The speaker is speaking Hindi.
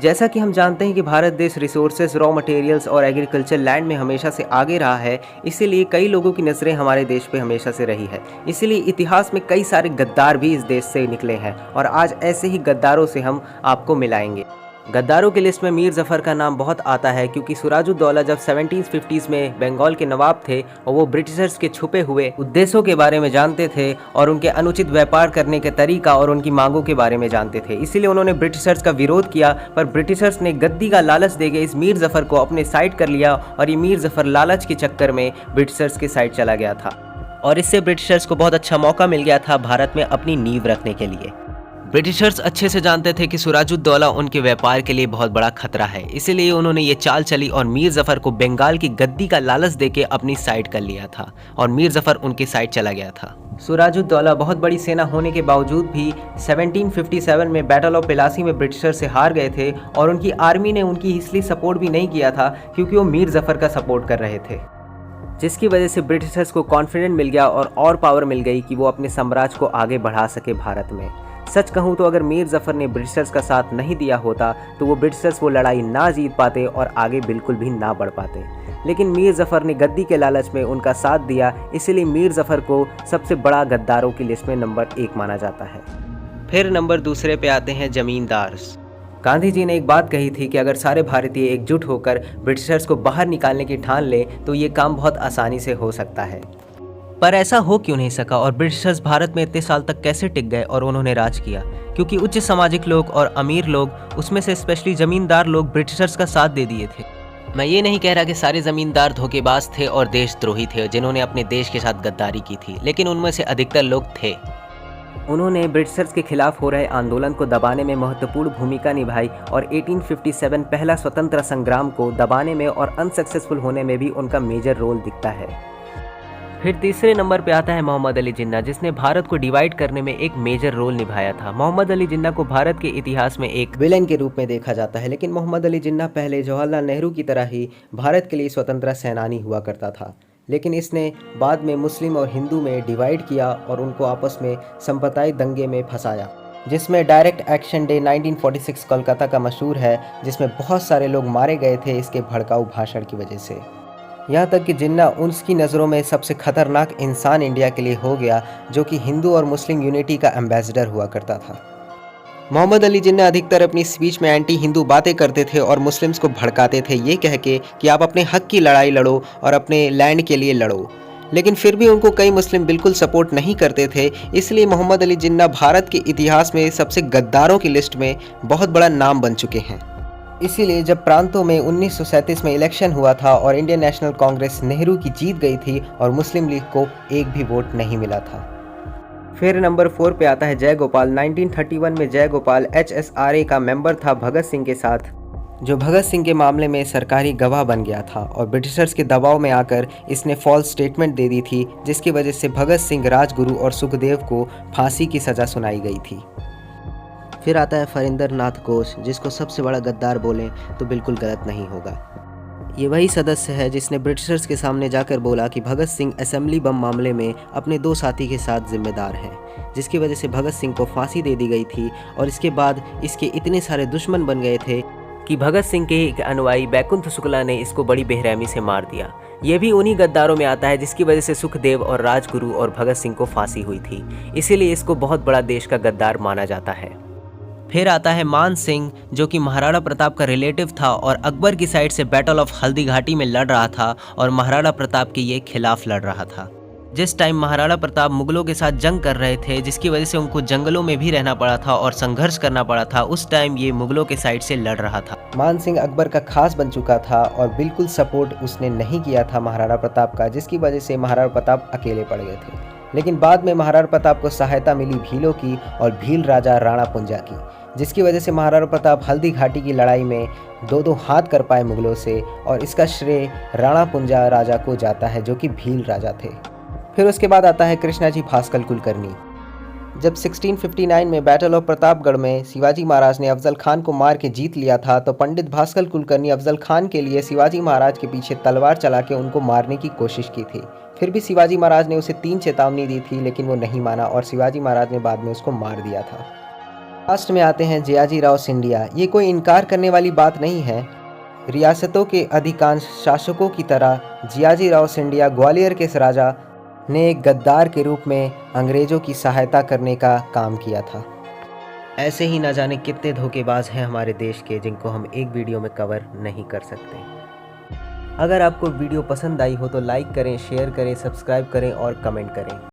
जैसा कि हम जानते हैं कि भारत देश रिसोर्सेज, रॉ मटेरियल्स और एग्रीकल्चर लैंड में हमेशा से आगे रहा है, इसीलिए कई लोगों की नज़रें हमारे देश पे हमेशा से रही है। इसीलिए इतिहास में कई सारे गद्दार भी इस देश से निकले हैं और आज ऐसे ही गद्दारों से हम आपको मिलाएंगे। गद्दारों की लिस्ट में मीर ज़फ़र का नाम बहुत आता है क्योंकि सिराजुद्दौला जब 1750s में बंगाल के नवाब थे और वो ब्रिटिशर्स के छुपे हुए उद्देश्यों के बारे में जानते थे और उनके अनुचित व्यापार करने के तरीका और उनकी मांगों के बारे में जानते थे, इसीलिए उन्होंने ब्रिटिशर्स का विरोध किया। पर ब्रिटिशर्स ने गद्दी का लालच देके इस मीर ज़फ़र को अपने साइड कर लिया और ये मीर ज़फ़र लालच के चक्कर में ब्रिटिशर्स के साइड चला गया था और इससे ब्रिटिशर्स को बहुत अच्छा मौका मिल गया था भारत में अपनी नींव रखने के लिए। ब्रिटिशर्स अच्छे से जानते थे कि सिराजुद्दौला उनके व्यापार के लिए बहुत बड़ा खतरा है, इसीलिए उन्होंने ये चाल चली और मीर ज़फ़र को बंगाल की गद्दी का लालच देके अपनी साइड कर लिया था और मीर ज़फ़र उनकी साइड चला गया था। सिराजुद्दौला बहुत बड़ी सेना होने के बावजूद भी 1757 में बैटल ऑफ प्लासी में ब्रिटिशर से हार गए थे और उनकी आर्मी ने उनकी इसलिए सपोर्ट भी नहीं किया था क्योंकि वो मीर ज़फ़र का सपोर्ट कर रहे थे, जिसकी वजह से ब्रिटिशर्स को कॉन्फिडेंट मिल गया और पावर मिल गई कि वो अपने साम्राज्य को आगे बढ़ा सके भारत में। सच कहूँ तो अगर मीर ज़फ़र ने ब्रिटिशर्स का साथ नहीं दिया होता तो वो ब्रिटिशर्स वो लड़ाई ना जीत पाते और आगे बिल्कुल भी ना बढ़ पाते, लेकिन मीर ज़फ़र ने गद्दी के लालच में उनका साथ दिया, इसीलिए मीर ज़फ़र को सबसे बड़ा गद्दारों की लिस्ट में नंबर 1 माना जाता है। फिर नंबर दूसरे पे आते हैं जमींदार। गांधी जी ने एक बात कही थी कि अगर सारे भारतीय एकजुट होकर ब्रिटिशर्स को बाहर निकालने की ठान ले तो ये काम बहुत आसानी से हो सकता है। पर ऐसा हो क्यों नहीं सका और ब्रिटिशर्स भारत में इतने साल तक कैसे टिक गए और उन्होंने राज किया? क्योंकि उच्च सामाजिक लोग और अमीर लोग, उसमें से स्पेशली जमींदार लोग, ब्रिटिशर्स का साथ दे दिए थे। मैं ये नहीं कह रहा कि सारे जमींदार धोखेबाज थे और देशद्रोही थे जिन्होंने अपने देश के साथ गद्दारी की थी, लेकिन उनमें से अधिकतर लोग थे। उन्होंने ब्रिटिशर्स के खिलाफ हो रहे आंदोलन को दबाने में महत्वपूर्ण भूमिका निभाई और 1857 पहला स्वतंत्र संग्राम को दबाने में और अनसक्सेसफुल होने में भी उनका मेजर रोल दिखता है। फिर तीसरे नंबर पे आता है मोहम्मद अली जिन्ना, जिसने भारत को डिवाइड करने में एक मेजर रोल निभाया था। मोहम्मद अली जिन्ना को भारत के इतिहास में एक विलेन के रूप में देखा जाता है, लेकिन मोहम्मद अली जिन्ना पहले जवाहरलाल नेहरू की तरह ही भारत के लिए स्वतंत्रता सेनानी हुआ करता था, लेकिन इसने बाद में मुस्लिम और हिंदू में डिवाइड किया और उनको आपस में सांप्रदायिक दंगे में फंसाया, जिसमें डायरेक्ट एक्शन डे 1946 कोलकाता का मशहूर है, जिसमें बहुत सारे लोग मारे गए थे इसके भड़काऊ भाषण की वजह से। यहाँ तक कि जिन्ना उसकी नज़रों में सबसे खतरनाक इंसान इंडिया के लिए हो गया, जो कि हिंदू और मुस्लिम यूनिटी का एम्बेसडर हुआ करता था। मोहम्मद अली जिन्ना अधिकतर अपनी स्पीच में एंटी हिंदू बातें करते थे और मुस्लिम्स को भड़काते थे, ये कह के कि आप अपने हक की लड़ाई लड़ो और अपने लैंड के लिए लड़ो, लेकिन फिर भी उनको कई मुस्लिम बिल्कुल सपोर्ट नहीं करते थे। इसलिए मोहम्मद अली जिन्ना भारत के इतिहास में सबसे गद्दारों की लिस्ट में बहुत बड़ा नाम बन चुके हैं। इसीलिए जब प्रांतों में 1937 में इलेक्शन हुआ था और इंडियन नेशनल कांग्रेस नेहरू की जीत गई थी और मुस्लिम लीग को एक भी वोट नहीं मिला था। फिर नंबर 4 पे आता है जयगोपाल। 1931 में जयगोपाल HSRA का मेंबर था भगत सिंह के साथ, जो भगत सिंह के मामले में सरकारी गवाह बन गया था और ब्रिटिशर्स के दबाव में आकर इसने फॉल्स स्टेटमेंट दे दी थी, जिसकी वजह से भगत सिंह, राजगुरु और सुखदेव को फांसी की सज़ा सुनाई गई थी। फिर आता है फरिंदर नाथ घोष, जिसको सबसे बड़ा गद्दार बोलें तो बिल्कुल गलत नहीं होगा। ये वही सदस्य है जिसने ब्रिटिशर्स के सामने जाकर बोला कि भगत सिंह असेंबली बम मामले में अपने 2 साथी के साथ जिम्मेदार हैं, जिसकी वजह से भगत सिंह को फांसी दे दी गई थी और इसके बाद इसके इतने सारे दुश्मन बन गए थे कि भगत सिंह के एक अनुयायी बैकुंठ शुक्ला ने इसको बड़ी बेरहमी से मार दिया। ये भी उन्हीं गद्दारों में आता है जिसकी वजह से सुखदेव और राजगुरु और भगत सिंह को फांसी हुई थी, इसीलिए इसको बहुत बड़ा देश का गद्दार माना जाता है। फिर आता है मान सिंह, जो कि महाराणा प्रताप का रिलेटिव था और अकबर की साइड से बैटल ऑफ हल्दी घाटी में लड़ रहा था और महाराणा प्रताप के ये खिलाफ लड़ रहा था। जिस टाइम महाराणा प्रताप मुगलों के साथ जंग कर रहे थे, जिसकी वजह से उनको जंगलों में भी रहना पड़ा था और संघर्ष करना पड़ा था, उस टाइम ये मुगलों के साइड से लड़ रहा था। मान सिंह अकबर का खास बन चुका था और बिल्कुल सपोर्ट उसने नहीं किया था महाराणा प्रताप का, जिसकी वजह से महाराणा प्रताप अकेले पड़ गए थे। लेकिन बाद में महाराणा प्रताप को सहायता मिली भीलों की और भील राजा राणा पुंजा की, जिसकी वजह से महाराणा प्रताप हल्दी घाटी की लड़ाई में 2-2 हाथ कर पाए मुगलों से, और इसका श्रेय राणा पुंजा राजा को जाता है, जो कि भील राजा थे। फिर उसके बाद आता है कृष्णाजी भास्कर कुलकर्णी। जब 1659 में बैटल ऑफ प्रतापगढ़ में शिवाजी महाराज ने अफजल खान को मार के जीत लिया था, तो पंडित भास्कर कुलकर्णी अफजल खान के लिए शिवाजी महाराज के पीछे तलवार चला के उनको मारने की कोशिश की थी। फिर भी शिवाजी महाराज ने उसे 3 चेतावनी दी थी, लेकिन वो नहीं माना और शिवाजी महाराज ने बाद में उसको मार दिया था। लास्ट में आते हैं जियाजी राव सिंधिया। ये कोई इनकार करने वाली बात नहीं है। रियासतों के अधिकांश शासकों की तरह जियाजी राव सिंधिया ग्वालियर के राजा ने एक गद्दार के रूप में अंग्रेज़ों की सहायता करने का काम किया था। ऐसे ही ना जाने कितने धोखेबाज हैं हमारे देश के, जिनको हम एक वीडियो में कवर नहीं कर सकते। अगर आपको वीडियो पसंद आई हो तो लाइक करें, शेयर करें, सब्सक्राइब करें और कमेंट करें।